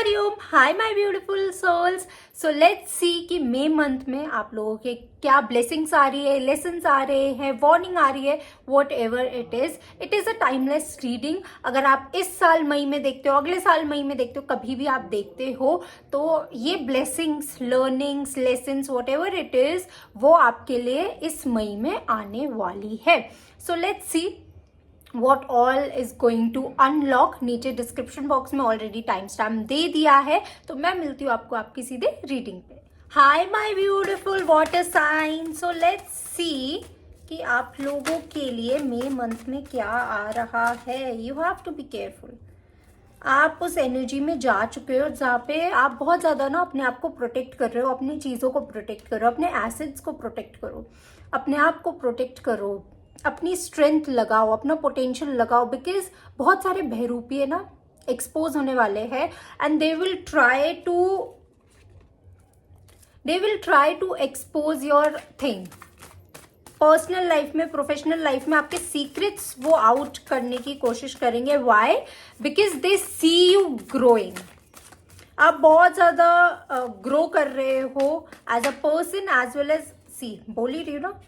Hariom, hi my beautiful souls. So let's see कि मई month में आप लोगों के क्या ब्लेसिंग्स आ रही है, लेसन्स आ रहे हैं, वार्निंग आ रही है, what ever it is a timeless reading. अगर आप इस साल मई में देखते हो, अगले साल मई में देखते हो, कभी भी आप देखते हो तो ये blessings, learnings, lessons, whatever it is, वो आपके लिए इस मई में आने वाली है। So let's see what all is going to unlock. नीचे डिस्क्रिप्शन बॉक्स में ऑलरेडी टाइम स्टैम्प दे दिया है, तो मैं मिलती हूँ आपको आपकी सीधे रीडिंग पे। Hi my beautiful water sign. So let's see कि आप लोगों के लिए मई मंथ में क्या आ रहा है। You have to be careful. आप उस एनर्जी में जा चुके हो जहाँ पे आप बहुत ज्यादा ना अपने आप को प्रोटेक्ट कर रहे हो, अपनी चीजों को प्रोटेक्ट करो, अपने एसेट्स को प्रोटेक्ट करो, अपने आप को प्रोटेक्ट करो, अपनी स्ट्रेंथ लगाओ, अपना पोटेंशियल लगाओ। बिकॉज बहुत सारे बहरूपी है ना एक्सपोज होने वाले हैं and they will try to expose your thing. Personal life में, प्रोफेशनल लाइफ में आपके सीक्रेट्स वो आउट करने की कोशिश करेंगे। Why? Because they see you growing. आप बहुत ज्यादा ग्रो कर रहे हो as a person as well as, सी बोल ही रही हूँ ना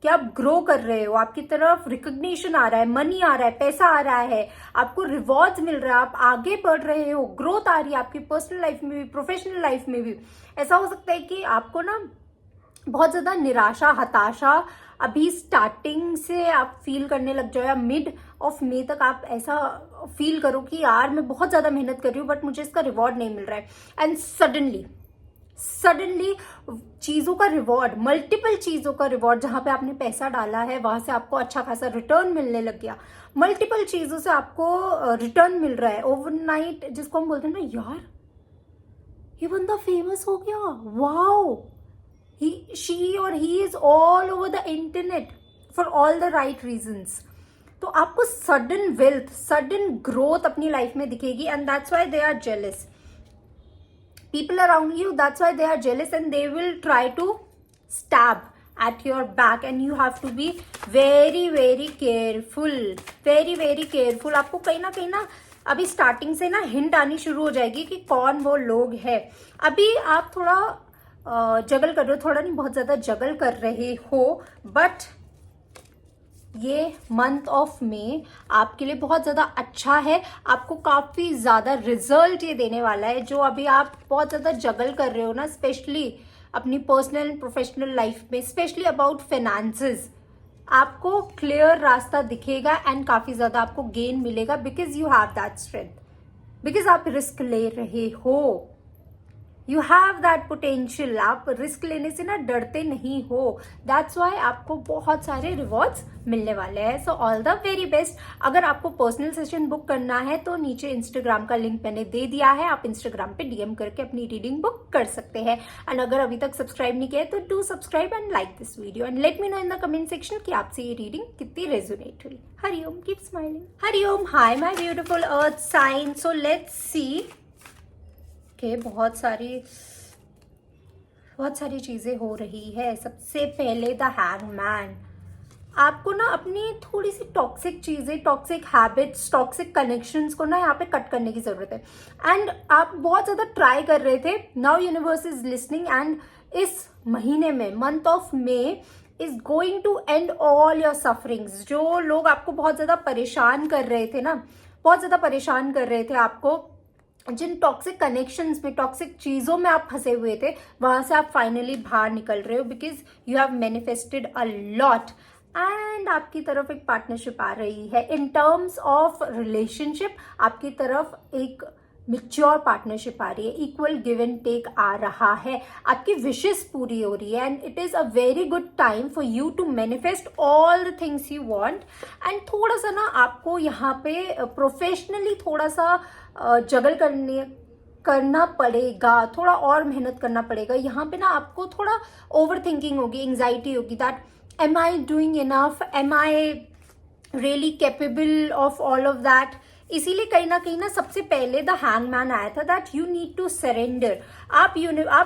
कि आप ग्रो कर रहे हो, आपकी तरफ रिकग्निशन आ रहा है, मनी आ रहा है, पैसा आ रहा है, आपको रिवॉर्ड्स मिल रहा है, आप आगे बढ़ रहे हो, ग्रोथ आ रही है आपकी पर्सनल लाइफ में भी, प्रोफेशनल लाइफ में भी। ऐसा हो सकता है कि आपको ना बहुत ज्यादा निराशा, हताशा अभी स्टार्टिंग से आप फील करने लग जाओ, या मिड ऑफ मई तक आप ऐसा फील करो कि यार मैं बहुत ज्यादा मेहनत कर रही हूँ बट मुझे इसका रिवॉर्ड नहीं मिल रहा है। एंड सडनली चीजों का रिवॉर्ड, मल्टीपल चीजों का रिवॉर्ड, जहां पे आपने पैसा डाला है वहां से आपको अच्छा खासा रिटर्न मिलने लग गया। मल्टीपल चीजों से आपको रिटर्न मिल रहा है ओवरनाइट, जिसको हम बोलते हैं ना, यार ये बंदा फेमस हो गया, wow, she or he is all over the internet for all the right reasons. तो आपको सडन वेल्थ, सडन ग्रोथ अपनी लाइफ में दिखेगी and that's why they are jealous. People around you, that's why they are jealous and they will try to stab at your back and you have to be very careful, very careful। आपको कहीं ना अभी starting से ना hint आनी शुरू हो जाएगी कि कौन वो लोग है। अभी आप थोड़ा जगल कर रहे हो, थोड़ा नहीं बहुत ज्यादा जगल कर रहे हो, बट ये मंथ ऑफ मई आपके लिए बहुत ज्यादा अच्छा है। आपको काफी ज्यादा रिजल्ट ये देने वाला है। जो अभी आप बहुत ज्यादा जगल कर रहे हो ना, स्पेशली अपनी पर्सनल एंड प्रोफेशनल लाइफ में, स्पेशली अबाउट फाइनेंसेस, आपको क्लियर रास्ता दिखेगा एंड काफी ज्यादा आपको गेन मिलेगा। Because you have that strength, because आप रिस्क ले रहे हो, यू हैव दैट पोटेंशियल। आप रिस्क लेने से ना डरते नहीं हो, दैट्स वाई आपको बहुत सारे रिवॉर्ड्स मिलने वाले हैं। सो ऑल द वेरी बेस्ट। अगर आपको पर्सनल सेशन बुक करना है तो नीचे इंस्टाग्राम का लिंक मैंने दे दिया है, आप इंस्टाग्राम पे डीएम करके अपनी रीडिंग बुक कर सकते हैं। एंड अगर अभी तक सब्सक्राइब नहीं किया है तो do subscribe and like this video and let me know in the comment section कि आपसे ये रीडिंग कितनी रेजोनेट हुई। Hariom, keep smiling. Hariom, hi my beautiful earth sign. So let's see के बहुत सारी चीजें हो रही है। सबसे पहले द हैंगमैन। आपको ना अपनी थोड़ी सी टॉक्सिक चीजें, टॉक्सिक हैबिट्स, टॉक्सिक कनेक्शंस को ना यहाँ पे कट करने की जरूरत है। एंड आप बहुत ज्यादा ट्राई कर रहे थे, now universe is listening and इस महीने में, month of May is going to end all your sufferings. जो लोग आपको बहुत ज्यादा परेशान कर रहे थे ना, बहुत ज्यादा परेशान कर रहे थे आपको, जिन टॉक्सिक कनेक्शंस में, टॉक्सिक चीजों में आप फंसे हुए थे, वहां से आप फाइनली बाहर निकल रहे हो। Because you have manifested a lot and आपकी तरफ एक पार्टनरशिप आ रही है। इन टर्म्स ऑफ रिलेशनशिप आपकी तरफ एक मिच्योर पार्टनरशिप आ रही है, इक्वल गिव एंड टेक आ रहा है, आपकी विशेस पूरी हो रही है and it is a very good time for you to manifest all the things you want. And थोड़ा सा ना आपको यहाँ पे प्रोफेशनली थोड़ा सा जगल करना पड़ेगा, थोड़ा और मेहनत करना पड़ेगा। यहाँ पे ना आपको थोड़ा ओवर थिंकिंग होगी, एंजाइटी होगी, that am I doing enough, am I really capable of all of that. इसीलिए कहीं ना सबसे पहले द हैंगमैन आया था that you need to surrender. आप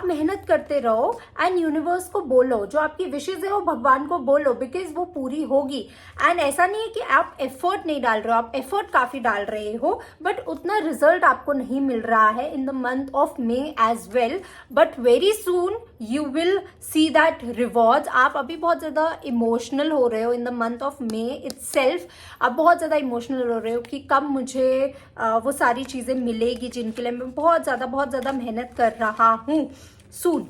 मेहनत करते रहो एंड यूनिवर्स को बोलो, जो आपकी विशेज है वो भगवान को बोलो, बिकॉज वो पूरी होगी। एंड ऐसा नहीं है कि आप एफर्ट नहीं डाल रहे हो, आप एफर्ट काफी डाल रहे हो, बट उतना रिजल्ट आपको नहीं मिल रहा है in the month of May as well, but very soon you will see that rewards. आप अभी बहुत ज्यादा इमोशनल हो रहे हो in the month of May itself. आप बहुत ज्यादा इमोशनल हो रहे हो कि कब मुझे वो सारी चीजें मिलेगी जिनके लिए मैं बहुत ज्यादा मेहनत कर रहा हूं। सून,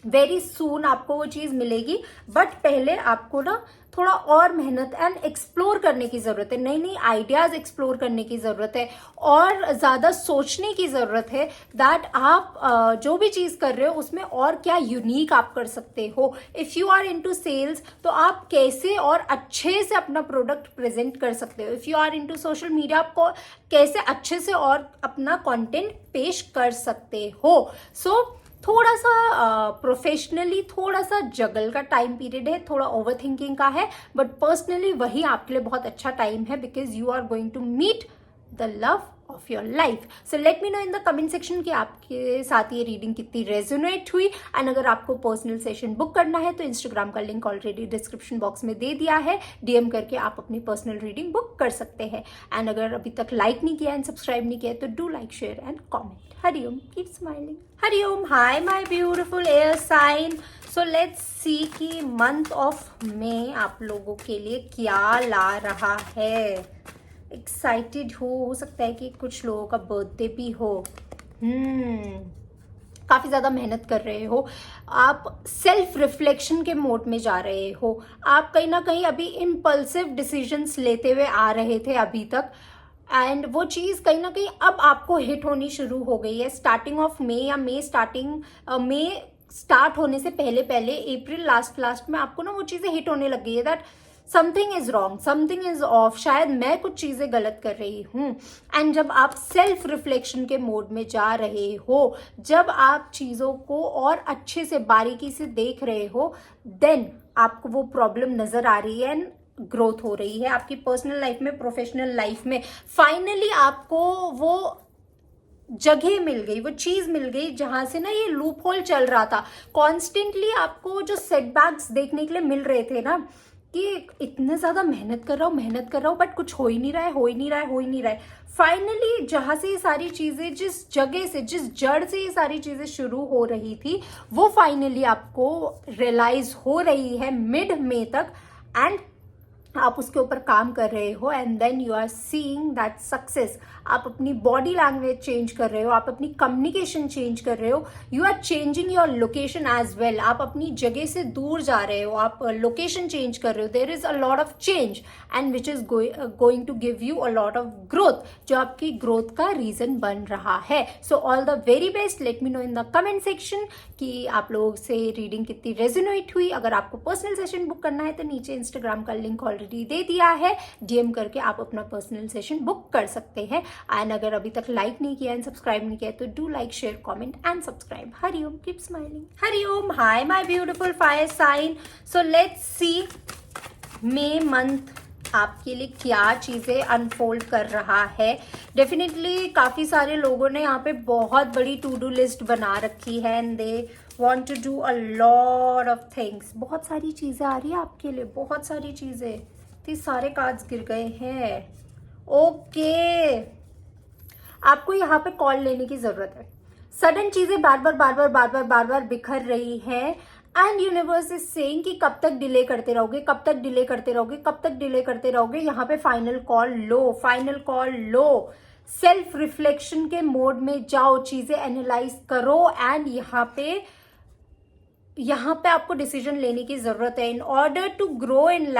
वेरी सून आपको वो चीज मिलेगी, बट पहले आपको ना थोड़ा और मेहनत एंड एक्सप्लोर करने की जरूरत है, नई नई आइडियाज एक्सप्लोर करने की जरूरत है, और ज्यादा सोचने की जरूरत है दैट आप जो भी चीज कर रहे हो उसमें और क्या यूनिक आप कर सकते हो। If you are into sales तो आप कैसे और अच्छे से अपना प्रोडक्ट प्रेजेंट कर सकते हो। If you are into social media आपको कैसे अच्छे से और अपना कंटेंट पेश कर सकते हो। सो थोड़ा सा प्रोफेशनली थोड़ा सा जगल का टाइम पीरियड है, थोड़ा ओवर थिंकिंग का है, बट पर्सनली वही आपके लिए बहुत अच्छा टाइम है, because you are going to meet the love of your life. So let me know in the comment section कि आपके साथ ये रीडिंग कितनी रेजोनेट हुई। एंड अगर आपको पर्सनल सेशन बुक करना है तो इंस्टाग्राम का लिंक ऑलरेडी डिस्क्रिप्शन बॉक्स में दे दिया है, डीएम करके आप अपनी पर्सनल रीडिंग बुक कर सकते हैं। एंड अगर अभी तक लाइक नहीं किया एंड सब्सक्राइब नहीं किया तो do like, share and comment. Hariom, keep smiling. Hariom, hi my beautiful air sign. So let's see कि मंथ ऑफ मे आप लोगों के लिए क्या ला रहा है। एक्साइटेड हो सकता है कि कुछ लोगों का बर्थडे भी हो। काफी ज्यादा मेहनत कर रहे हो, आप सेल्फ रिफ्लेक्शन के मोड में जा रहे हो। आप कहीं ना कहीं अभी इम्पल्सिव डिसीजंस लेते हुए आ रहे थे अभी तक, एंड वो चीज कहीं ना कहीं अब आपको हिट होनी शुरू हो गई है। स्टार्टिंग ऑफ मे या मे स्टार्ट होने से पहले अप्रैल लास्ट में आपको ना वो चीजें हिट होने लग गई है that something is wrong, something is of, शायद मैं कुछ चीजें गलत कर रही हूं। एंड जब आप सेल्फ रिफ्लेक्शन के मोड में जा रहे हो, जब आप चीजों को और अच्छे से बारीकी से देख रहे हो, देन आपको वो प्रॉब्लम नजर आ रही है एंड ग्रोथ हो रही है आपकी पर्सनल लाइफ में, प्रोफेशनल लाइफ में। फाइनली आपको वो जगह मिल गई, वो चीज मिल गई जहां से ना ये लूप होल चल रहा था। कॉन्स्टेंटली आपको जो सेटबैक्स देखने के लिए मिल रहे थे ना, कि इतने ज्यादा मेहनत कर रहा हूं बट कुछ हो ही नहीं रहा है। फाइनली जहां से ये सारी चीजें, जिस जगह से, जिस जड़ से ये सारी चीजें शुरू हो रही थी, वो फाइनली आपको रियलाइज हो रही है मिड में तक, एंड आप उसके ऊपर काम कर रहे हो। And then you are seeing that success. आप अपनी बॉडी लैंग्वेज चेंज कर रहे हो, आप अपनी कम्युनिकेशन चेंज कर रहे हो, you are changing your location as well. आप अपनी जगह से दूर जा रहे हो, आप लोकेशन चेंज कर रहे हो। There is a lot of change and which is going to give you a lot of growth, जो आपकी ग्रोथ का रीजन बन रहा है। So all the very best. Let me know in the comment section कि आप लोगों से रीडिंग कितनी रेजोनेट हुई। अगर आपको पर्सनल सेशन बुक करना है तो नीचे इंस्टाग्राम का लिंक ऑलरेडी दे दिया है, डीएम करके आप अपना पर्सनल सेशन बुक कर सकते हैं। एंड अगर अभी तक लाइक नहीं किया एंड सब्सक्राइब नहीं किया तो do like, share, comment and subscribe. Hariom, keep smiling. Hariom, hi my beautiful fire sign. So let's see May month आपके लिए क्या चीजें अनफोल्ड कर रहा है। डेफिनेटली काफी सारे लोगों ने यहाँ पे बहुत बड़ी टू डू लिस्ट बना रखी है and they want to do a lot of things। बहुत सारी चीजें आ रही है आपके लिए, बहुत सारी चीजें। तो सारे कार्ड्स गिर गए हैं। ओके, आपको यहाँ पे कॉल लेने की जरूरत है। सडन चीजें बार बार बिखर रही है एंड यूनिवर्स इज सेइंग कि कब तक डिले करते रहोगे। यहाँ पे फाइनल कॉल लो। सेल्फ रिफ्लेक्शन के मोड में जाओ, चीजें एनालाइज करो एंड यहाँ पे आपको डिसीजन लेने की जरूरत है in order to grow in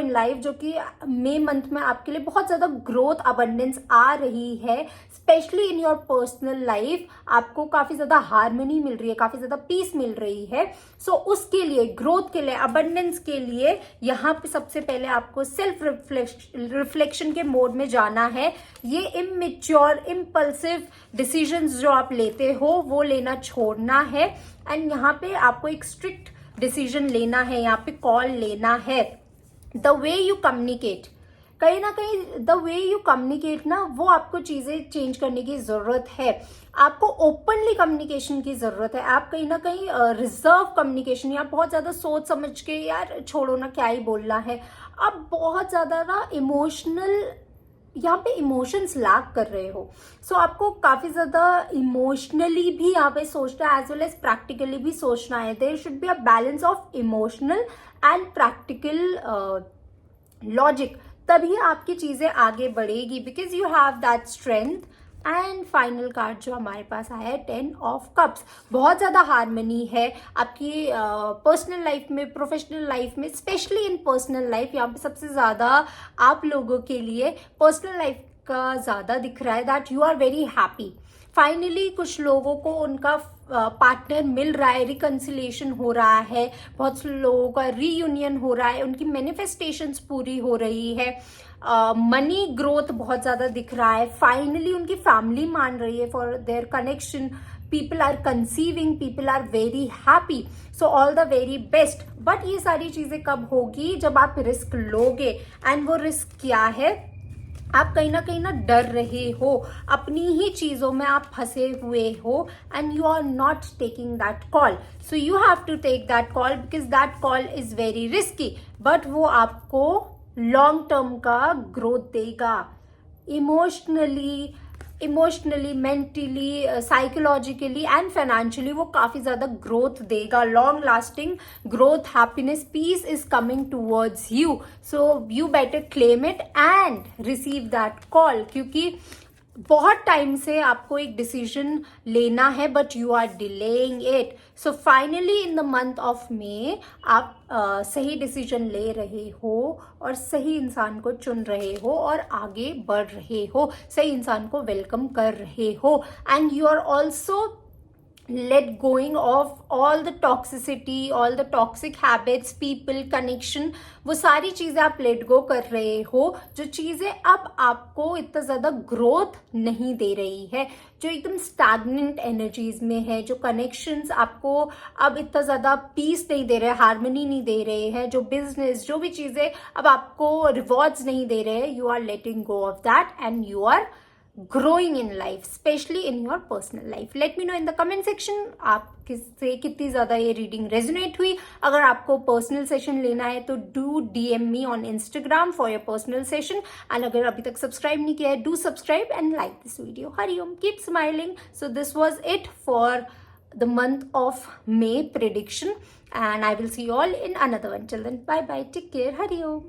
life, जो कि मई मंथ में आपके लिए बहुत ज्यादा ग्रोथ, अबंडेंस आ रही है। Specially in your personal life आपको काफी ज्यादा हार्मनी मिल रही है, काफी ज्यादा पीस मिल रही है। सो उसके लिए, ग्रोथ के लिए, अबंडेंस के लिए यहाँ पे सबसे पहले आपको सेल्फ रिफ्लेक्शन के मोड में जाना है। ये इमैच्योर, इम्पल्सिव डिसीजंस जो आप लेते हो वो लेना छोड़ना है एंड यहाँ पे आपको एक स्ट्रिक्ट डिसीजन लेना है, यहाँ पे कॉल लेना है। द वे यू कम्युनिकेट, कहीं ना कहीं द वे यू कम्युनिकेट ना, वो आपको चीज़ें चेंज करने की ज़रूरत है। आपको ओपनली कम्युनिकेशन की ज़रूरत है। आप कहीं ना कहीं रिजर्व कम्युनिकेशन, या बहुत ज़्यादा सोच समझ के यार छोड़ो ना क्या ही बोलना है, आप बहुत ज़्यादा ना इमोशनल, यहाँ पे इमोशंस लैक कर रहे हो। सो आपको काफ़ी ज़्यादा इमोशनली भी यहाँ पे सोचना है, एज वेल एज प्रैक्टिकली भी सोचना है। There should be a balance of emotional and practical logic, तभी आपकी चीज़ें आगे बढ़ेगी, because you have that strength. And final card जो हमारे पास आया है 10 ऑफ कप्स, बहुत ज़्यादा हार्मनी है आपकी पर्सनल लाइफ में, प्रोफेशनल लाइफ में, स्पेशली इन पर्सनल लाइफ। यहाँ पे सबसे ज़्यादा आप लोगों के लिए पर्सनल लाइफ का ज़्यादा दिख रहा है, that you are very happy. Finally कुछ लोगों को उनका पार्टनर मिल रहा है, रिकन्सिलिएशन हो रहा है, बहुत से लोगों का रीयूनियन हो रहा है, उनकी मैनिफेस्टेशंस पूरी हो रही है, मनी ग्रोथ बहुत ज़्यादा दिख रहा है। फाइनली उनकी फैमिली मान रही है for their connection, people are conceiving, people are very happy, so all the very best. But ये सारी चीज़ें कब होगी, जब आप रिस्क लोगे। एंड वो रिस्क क्या है, आप कहीं ना डर रहे हो, अपनी ही चीज़ों में आप फंसे हुए हो, and you are not taking that call. So you have to take that call, because that call is very risky, but वो आपको लॉन्ग टर्म का ग्रोथ देगा। Emotionally, mentally, psychologically and financially वो काफ़ी ज़्यादा ग्रोथ देगा, long lasting growth, happiness, peace is coming towards you. So you better claim it and receive that call, क्योंकि बहुत टाइम से आपको एक डिसीजन लेना है, but you are delaying it. So finally in the month of May आप सही decision ले रहे हो, और सही इंसान को चुन रहे हो, और आगे बढ़ रहे हो, सही इंसान को वेलकम कर रहे हो। And you are also let going of all the toxicity, all the toxic habits, people, connection, वो सारी चीज़ें आप लेट गो कर रहे हो, जो चीज़ें अब आपको इतना ज़्यादा ग्रोथ नहीं दे रही है, जो एकदम स्टैग्नेंट एनर्जीज में है, जो कनेक्शंस आपको अब इतना ज़्यादा पीस नहीं दे रहे, हार्मनी नहीं दे रहे हैं, जो बिजनेस, जो भी चीज़ें अब आपको रिवॉर्ड्स नहीं दे रहे हैं, you are letting go of that and you are growing in life, especially in your personal life. Let me know in the comment section आप किससे कितनी ज़्यादा ये रीडिंग रेजोनेट हुई। अगर आपको पर्सनल सेशन लेना है तो do DM me on Instagram for your personal session, and अगर अभी तक सब्सक्राइब नहीं किया है, do subscribe and like this video. Hariom, keep smiling. So this was it for the month of May prediction, and I will see you all in another one. Till then, bye bye, take care, Hariom.